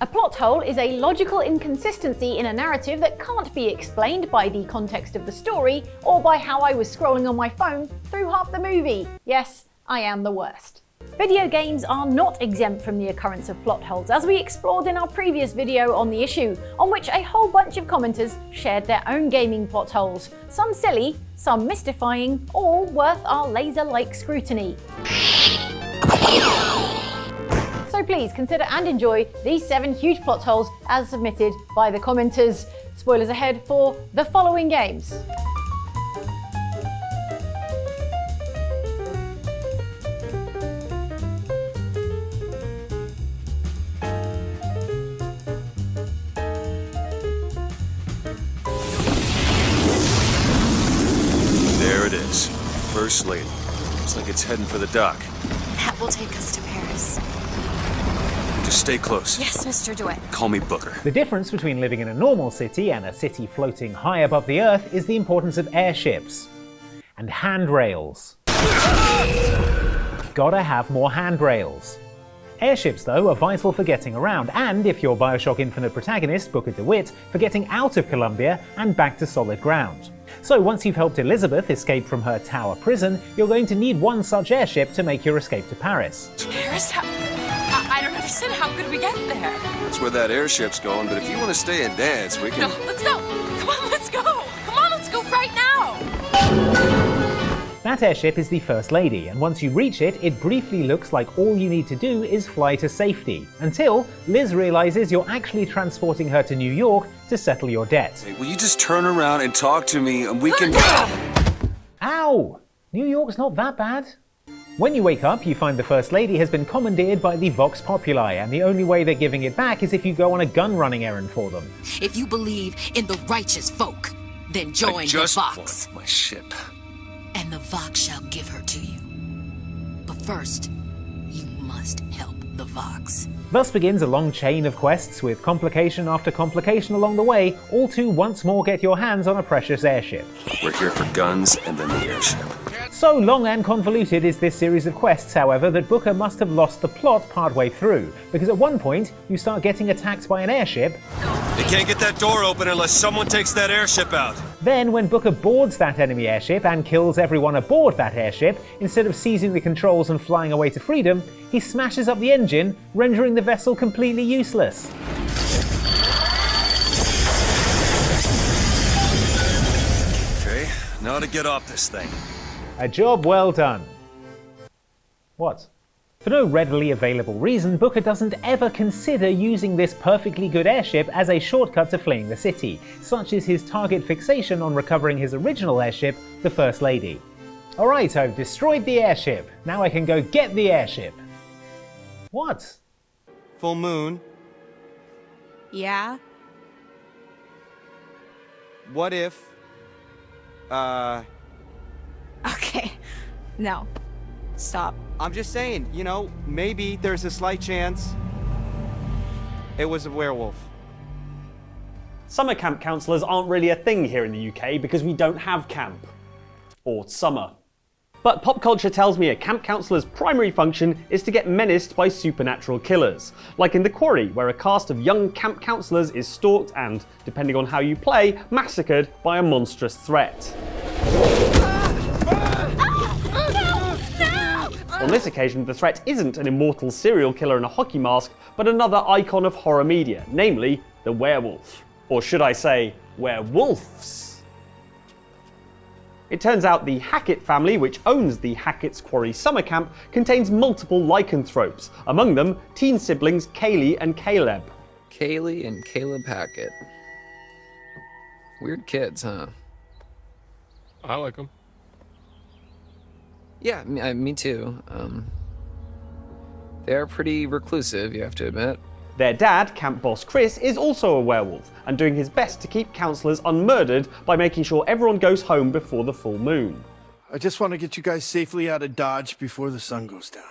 A plot hole is a logical inconsistency in a narrative that can't be explained by the context of the story or by how I was scrolling on my phone through half the movie. Yes, I am the worst. Video games are not exempt from the occurrence of plot holes, as we explored in our previous video on the issue, on which a whole bunch of commenters shared their own gaming plot holes, some silly, some mystifying, all worth our laser-like scrutiny. So please consider and enjoy these 7 huge plot holes as submitted by the commenters. Spoilers ahead for the following games. There it is. First Lady. Looks like it's heading for the dock. That will take us to Paris. Just stay close. Yes, Mr. DeWitt. Call me Booker. The difference between living in a normal city and a city floating high above the earth is the importance of airships. And handrails. Gotta have more handrails. Airships, though, are vital for getting around, and if you're BioShock Infinite protagonist, Booker DeWitt, for getting out of Columbia and back to solid ground. So once you've helped Elizabeth escape from her tower prison, you're going to need one such airship to make your escape to Paris. Paris? I don't understand. How could we get there? That's where that airship's going, but if you want to stay and dance, we can... No, let's go! Come on, let's go! Come on, let's go right now! That airship is the First Lady, and once you reach it, it briefly looks like all you need to do is fly to safety, until Liz realizes you're actually transporting her to New York to settle your debt. Hey, will you just turn around and talk to me and we can... Ow! New York's not that bad. When you wake up, you find the First Lady has been commandeered by the Vox Populi, and the only way they're giving it back is if you go on a gun-running errand for them. If you believe in the righteous folk, then join the Vox. My ship. And the Vox shall give her to you. But first, you must help the Vox. Thus begins a long chain of quests with complication after complication along the way, all to once more get your hands on a precious airship. We're here for guns and then the airship. So long and convoluted is this series of quests, however, that Booker must have lost the plot partway through, because at one point you start getting attacked by an airship. They can't get that door open unless someone takes that airship out. Then, when Booker boards that enemy airship and kills everyone aboard that airship, instead of seizing the controls and flying away to freedom, he smashes up the engine, rendering the vessel completely useless. Okay, now to get off this thing. A job well done. What? For no readily available reason, Booker doesn't ever consider using this perfectly good airship as a shortcut to fleeing the city. Such is his target fixation on recovering his original airship, the First Lady. Alright, I've destroyed the airship. Now I can go get the airship. What? Full moon. Yeah? What if... Okay. No. Stop. I'm just saying, you know, maybe there's a slight chance it was a werewolf. Summer camp counsellors aren't really a thing here in the UK because we don't have camp. Or summer. But pop culture tells me a camp counsellor's primary function is to get menaced by supernatural killers. Like in The Quarry, where a cast of young camp counsellors is stalked and, depending on how you play, massacred by a monstrous threat. On this occasion, the threat isn't an immortal serial killer in a hockey mask, but another icon of horror media, namely the werewolf. Or should I say, werewolves? It turns out the Hackett family, which owns the Hackett's Quarry summer camp, contains multiple lycanthropes, among them teen siblings Kaylee and Caleb. Kaylee and Caleb Hackett. Weird kids, huh? I like them. Yeah, me too. They're pretty reclusive, you have to admit. Their dad, camp boss Chris, is also a werewolf, and doing his best to keep counsellors unmurdered by making sure everyone goes home before the full moon. I just want to get you guys safely out of Dodge before the sun goes down.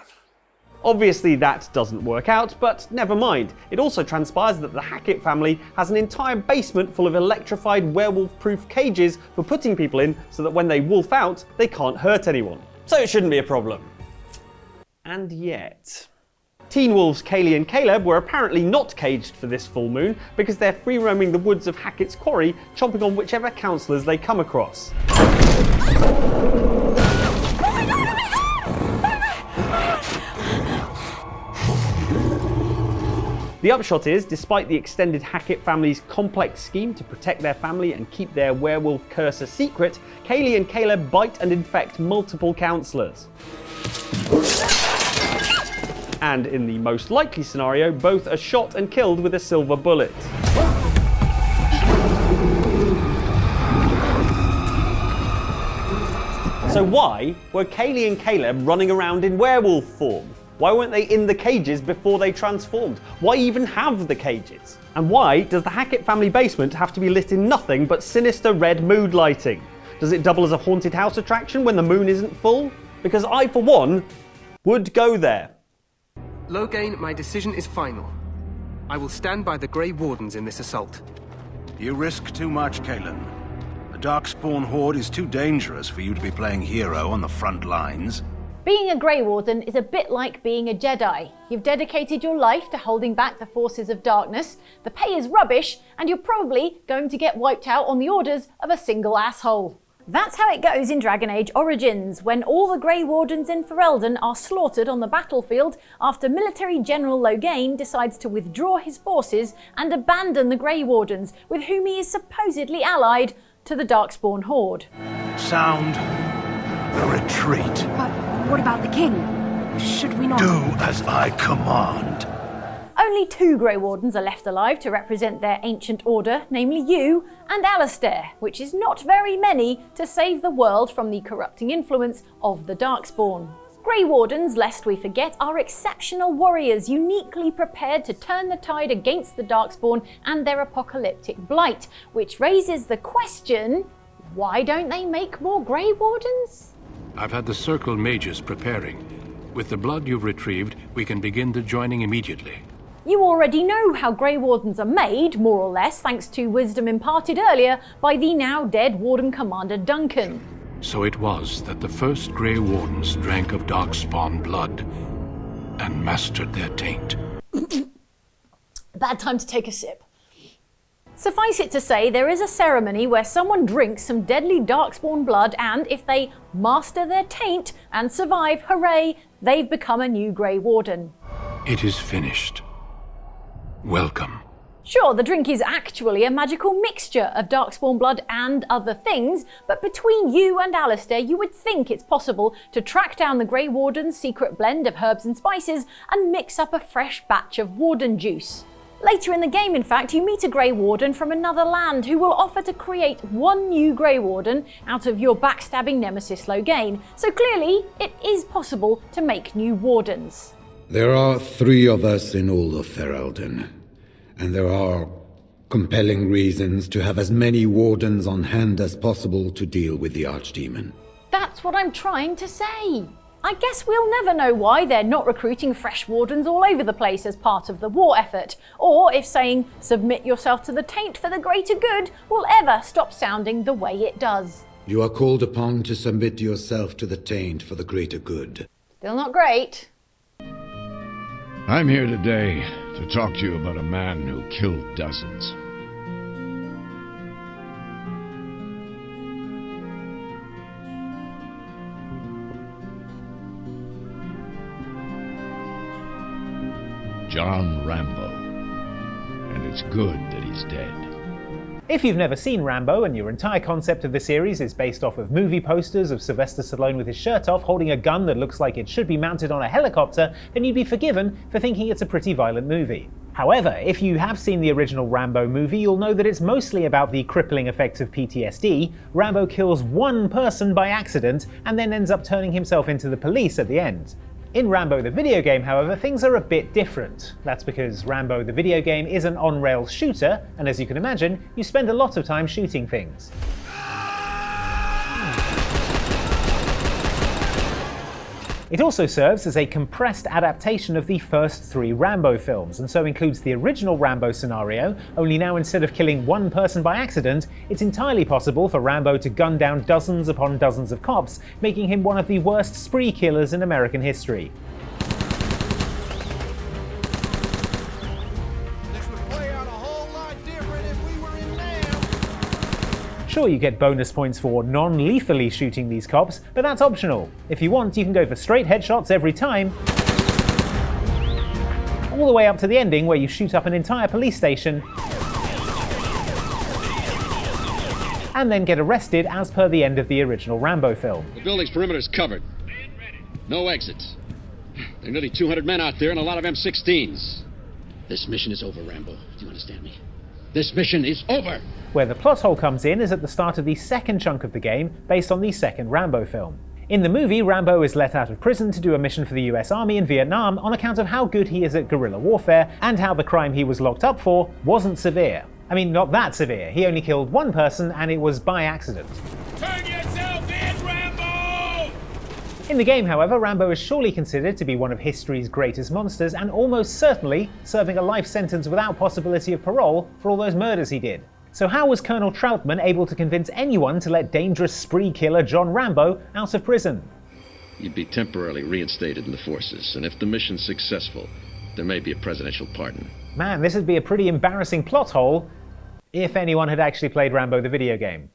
Obviously that doesn't work out, but never mind. It also transpires that the Hackett family has an entire basement full of electrified werewolf-proof cages for putting people in so that when they wolf out, they can't hurt anyone. So it shouldn't be a problem. And yet... Teen wolves Kaylee and Caleb were apparently not caged for this full moon because they're free roaming the woods of Hackett's Quarry, chomping on whichever counsellors they come across. The upshot is, despite the extended Hackett family's complex scheme to protect their family and keep their werewolf curse a secret, Kaylee and Caleb bite and infect multiple counsellors. And in the most likely scenario, both are shot and killed with a silver bullet. So why were Kaylee and Caleb running around in werewolf form? Why weren't they in the cages before they transformed? Why even have the cages? And why does the Hackett family basement have to be lit in nothing but sinister red mood lighting? Does it double as a haunted house attraction when the moon isn't full? Because I, for one, would go there. Loghain, my decision is final. I will stand by the Grey Wardens in this assault. You risk too much, Kalen. The Darkspawn Horde is too dangerous for you to be playing hero on the front lines. Being a Grey Warden is a bit like being a Jedi. You've dedicated your life to holding back the forces of darkness, the pay is rubbish, and you're probably going to get wiped out on the orders of a single asshole. That's how it goes in Dragon Age Origins, when all the Grey Wardens in Ferelden are slaughtered on the battlefield after Military General Loghain decides to withdraw his forces and abandon the Grey Wardens, with whom he is supposedly allied to the Darkspawn Horde. Sound the retreat. What about the king? Should we not... Do as I command. Only 2 Grey Wardens are left alive to represent their ancient order, namely you and Alistair, which is not very many to save the world from the corrupting influence of the Darkspawn. Grey Wardens, lest we forget, are exceptional warriors uniquely prepared to turn the tide against the Darkspawn and their apocalyptic blight, which raises the question, why don't they make more Grey Wardens? I've had the Circle mages preparing. With the blood you've retrieved, we can begin the joining immediately. You already know how Grey Wardens are made, more or less, thanks to wisdom imparted earlier by the now dead Warden Commander Duncan. So it was that the first Grey Wardens drank of Darkspawn blood and mastered their taint. Bad time to take a sip. Suffice it to say, there is a ceremony where someone drinks some deadly Darkspawn blood and, if they master their taint and survive, hooray, they've become a new Grey Warden. It is finished. Welcome. Sure, the drink is actually a magical mixture of Darkspawn blood and other things, but between you and Alistair, you would think it's possible to track down the Grey Warden's secret blend of herbs and spices and mix up a fresh batch of Warden juice. Later in the game, in fact, you meet a Grey Warden from another land who will offer to create one new Grey Warden out of your backstabbing nemesis Loghain. So clearly, it is possible to make new Wardens. There are 3 of us in all of Ferelden, and there are compelling reasons to have as many Wardens on hand as possible to deal with the Archdemon. That's what I'm trying to say. I guess we'll never know why they're not recruiting fresh Wardens all over the place as part of the war effort, or if saying submit yourself to the taint for the greater good will ever stop sounding the way it does. You are called upon to submit yourself to the taint for the greater good. Still not great. I'm here today to talk to you about a man who killed dozens. John Rambo. And it's good that he's dead. If you've never seen Rambo and your entire concept of the series is based off of movie posters of Sylvester Stallone with his shirt off holding a gun that looks like it should be mounted on a helicopter, then you'd be forgiven for thinking it's a pretty violent movie. However, if you have seen the original Rambo movie, you'll know that it's mostly about the crippling effects of PTSD. Rambo kills one person by accident and then ends up turning himself into the police at the end. In Rambo the video game, however, things are a bit different. That's because Rambo the video game is an on-rails shooter, and as you can imagine, you spend a lot of time shooting things. It also serves as a compressed adaptation of the first 3 Rambo films, and so includes the original Rambo scenario, only now instead of killing one person by accident, it's entirely possible for Rambo to gun down dozens upon dozens of cops, making him one of the worst spree killers in American history. Sure, you get bonus points for non-lethally shooting these cops, but that's optional. If you want, you can go for straight headshots every time, all the way up to the ending where you shoot up an entire police station and then get arrested as per the end of the original Rambo film. The building's perimeter is covered. No exits. There are nearly 200 men out there and a lot of M16s. This mission is over, Rambo. Do you understand me? This mission is over! Where the plot hole comes in is at the start of the second chunk of the game, based on the second Rambo film. In the movie, Rambo is let out of prison to do a mission for the US Army in Vietnam on account of how good he is at guerrilla warfare and how the crime he was locked up for wasn't severe. I mean, not that severe. He only killed one person and it was by accident. Turn yourself in, Rambo! In the game, however, Rambo is surely considered to be one of history's greatest monsters and almost certainly serving a life sentence without possibility of parole for all those murders he did. So how was Colonel Troutman able to convince anyone to let dangerous spree killer John Rambo out of prison? You'd be temporarily reinstated in the forces, and if the mission's successful, there may be a presidential pardon. Man, this would be a pretty embarrassing plot hole if anyone had actually played Rambo the video game.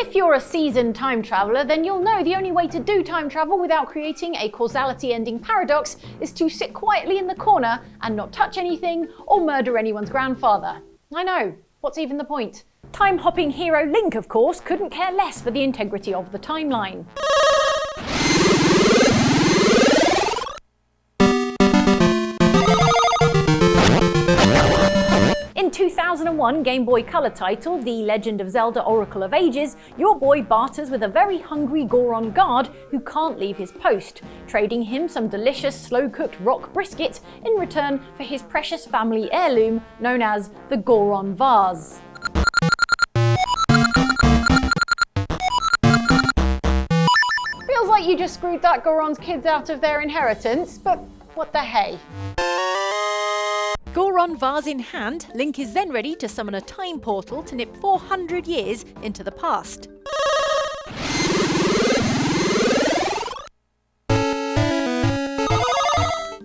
If you're a seasoned time traveller, then you'll know the only way to do time travel without creating a causality-ending paradox is to sit quietly in the corner and not touch anything or murder anyone's grandfather. I know, what's even the point? Time-hopping hero Link, of course, couldn't care less for the integrity of the timeline. In 2001 Game Boy Color title, The Legend of Zelda Oracle of Ages, your boy barters with a very hungry Goron guard who can't leave his post, trading him some delicious slow-cooked rock brisket in return for his precious family heirloom known as the Goron vase. Feels like you just screwed that Goron's kids out of their inheritance, but what the hey. Goron vase in hand, Link is then ready to summon a time portal to nip 400 years into the past.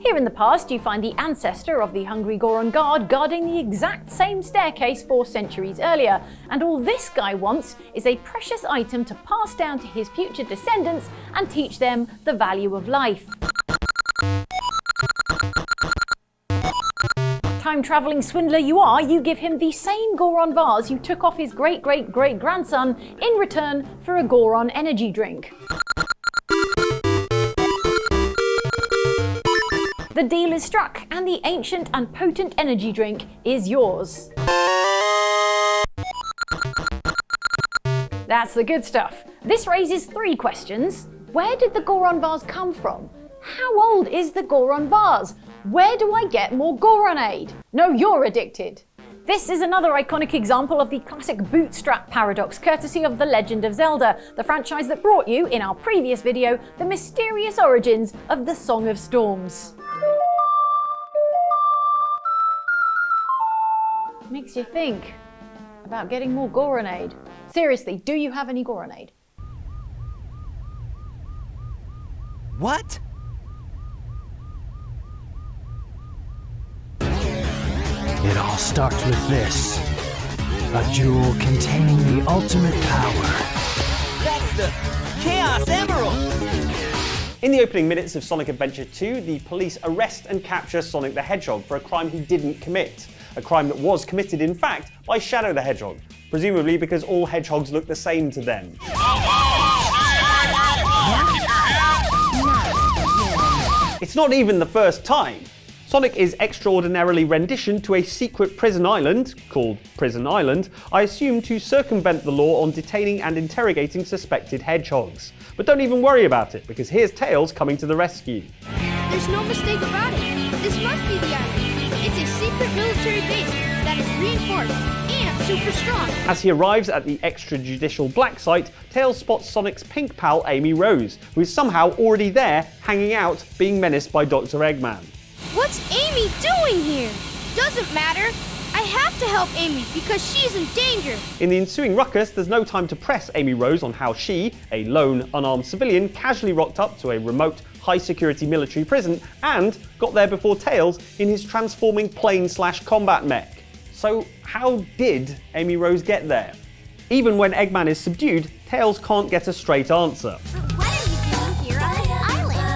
Here in the past, you find the ancestor of the hungry Goron guard guarding the exact same staircase 4 centuries earlier, and all this guy wants is a precious item to pass down to his future descendants and teach them the value of life. Time-travelling swindler you are, you give him the same Goron vase you took off his great-great-great-grandson in return for a Goron energy drink. The deal is struck, and the ancient and potent energy drink is yours. That's the good stuff. This raises 3 questions. Where did the Goron vase come from? How old is the Goron vase? Where do I get more Goronade? No, you're addicted. This is another iconic example of the classic bootstrap paradox, courtesy of The Legend of Zelda, the franchise that brought you, in our previous video, the mysterious origins of the Song of Storms. Makes you think about getting more Goronade. Seriously, do you have any Goronade? What? It all starts with this. A jewel containing the ultimate power. That's the Chaos Emerald! In the opening minutes of Sonic Adventure 2, the police arrest and capture Sonic the Hedgehog for a crime he didn't commit. A crime that was committed, in fact, by Shadow the Hedgehog, presumably because all hedgehogs look the same to them. It's not even the first time. Sonic is extraordinarily renditioned to a secret prison island, called Prison Island, I assume to circumvent the law on detaining and interrogating suspected hedgehogs. But don't even worry about it, because here's Tails coming to the rescue. There's no mistake about it. This must be the island. It's a secret military base that is reinforced and super strong. As he arrives at the extrajudicial black site, Tails spots Sonic's pink pal Amy Rose, who is somehow already there, hanging out, being menaced by Dr. Eggman. What's Amy doing here? Doesn't matter. I have to help Amy because she's in danger. In the ensuing ruckus, there's no time to press Amy Rose on how she, a lone, unarmed civilian, casually rocked up to a remote, high-security military prison and got there before Tails in his transforming plane/combat mech. So how did Amy Rose get there? Even when Eggman is subdued, Tails can't get a straight answer. What are you doing here on this island?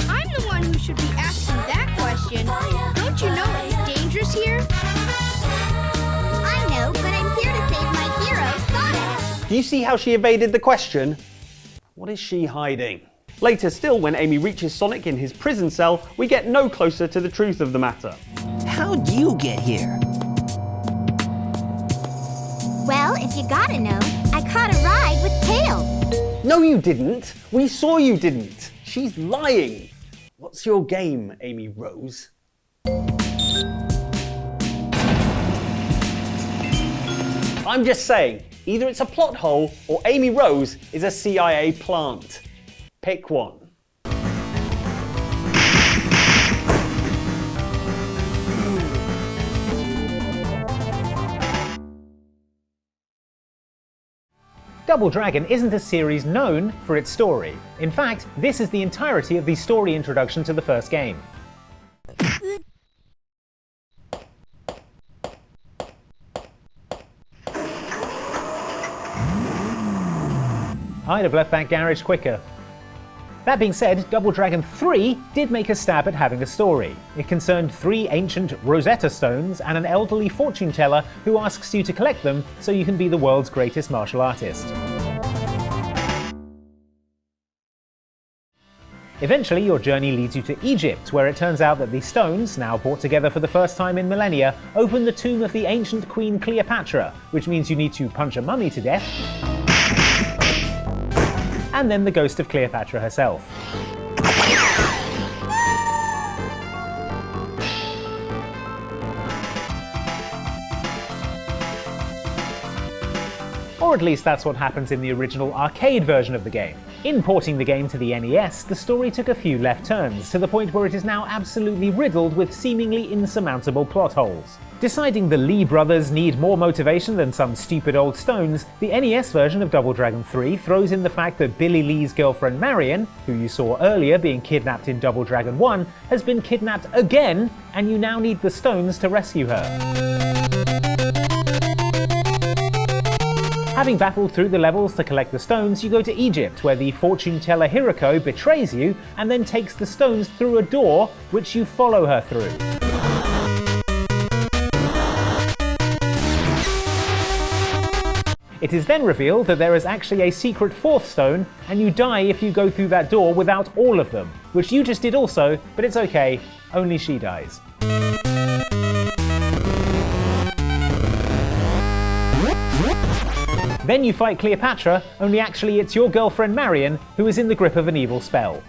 I'm the one who should be asking that question. Don't you know it's dangerous here? I know, but I'm here to save my hero, Sonic. Do you see how she evaded the question? What is she hiding? Later still, when Amy reaches Sonic in his prison cell, we get no closer to the truth of the matter. How'd you get here? Well, if you gotta know, I caught a ride with Tails. No, you didn't. We saw you didn't. She's lying. What's your game, Amy Rose? I'm just saying, either it's a plot hole or Amy Rose is a CIA plant. Pick one. Double Dragon isn't a series known for its story. In fact, this is the entirety of the story introduction to the first game. I'd have left that garage quicker. That being said, Double Dragon 3 did make a stab at having a story. It concerned 3 ancient Rosetta Stones and an elderly fortune teller who asks you to collect them so you can be the world's greatest martial artist. Eventually, your journey leads you to Egypt, where it turns out that the stones, now brought together for the first time in millennia, open the tomb of the ancient Queen Cleopatra, which means you need to punch a mummy to death, and then the ghost of Cleopatra herself. Or at least that's what happens in the original arcade version of the game. In porting the game to the NES, the story took a few left turns, to the point where it is now absolutely riddled with seemingly insurmountable plot holes. Deciding the Lee brothers need more motivation than some stupid old stones, the NES version of Double Dragon 3 throws in the fact that Billy Lee's girlfriend Marion, who you saw earlier being kidnapped in Double Dragon 1, has been kidnapped again, and you now need the stones to rescue her. Having battled through the levels to collect the stones, you go to Egypt, where the fortune teller Hiroko betrays you and then takes the stones through a door, which you follow her through. It is then revealed that there is actually a secret 4th stone, and you die if you go through that door without all of them, which you just did also, but it's okay, only she dies. Then you fight Cleopatra, only actually it's your girlfriend Marion who is in the grip of an evil spell.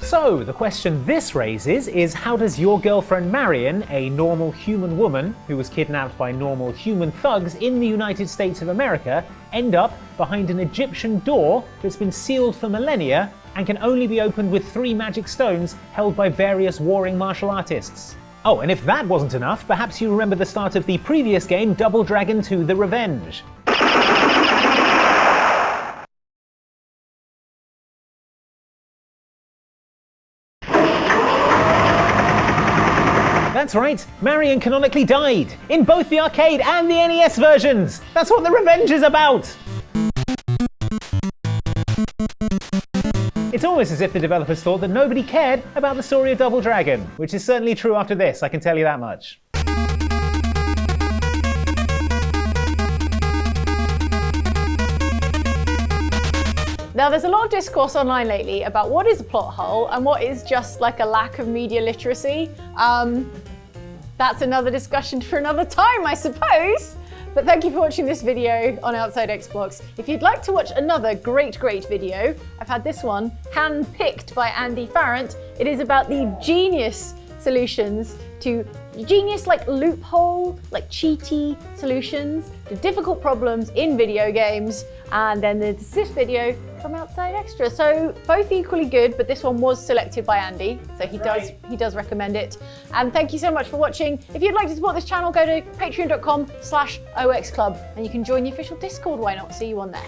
So, the question this raises is, how does your girlfriend Marion, a normal human woman who was kidnapped by normal human thugs in the United States of America, end up behind an Egyptian door that's been sealed for millennia and can only be opened with 3 magic stones held by various warring martial artists? Oh, and if that wasn't enough, perhaps you remember the start of the previous game, Double Dragon 2: The Revenge. That's right, Marion canonically died, in both the arcade and the NES versions! That's what The Revenge is about! It's almost as if the developers thought that nobody cared about the story of Double Dragon, which is certainly true after this, I can tell you that much. Now, there's a lot of discourse online lately about what is a plot hole and what is just like a lack of media literacy. That's another discussion for another time, I suppose. But thank you for watching this video on Outside Xbox. If you'd like to watch another great video, I've had this one hand-picked by Andy Farrant. It is about the genius solutions to Genius like loophole, like cheaty solutions to difficult problems in video games, and then there's this video from Outside Extra. So both equally good, but this one was selected by Andy, so he does recommend it. And thank you so much for watching. If you'd like to support this channel, go to patreon.com/oxclub and you can join the official Discord. Why not? See you on there.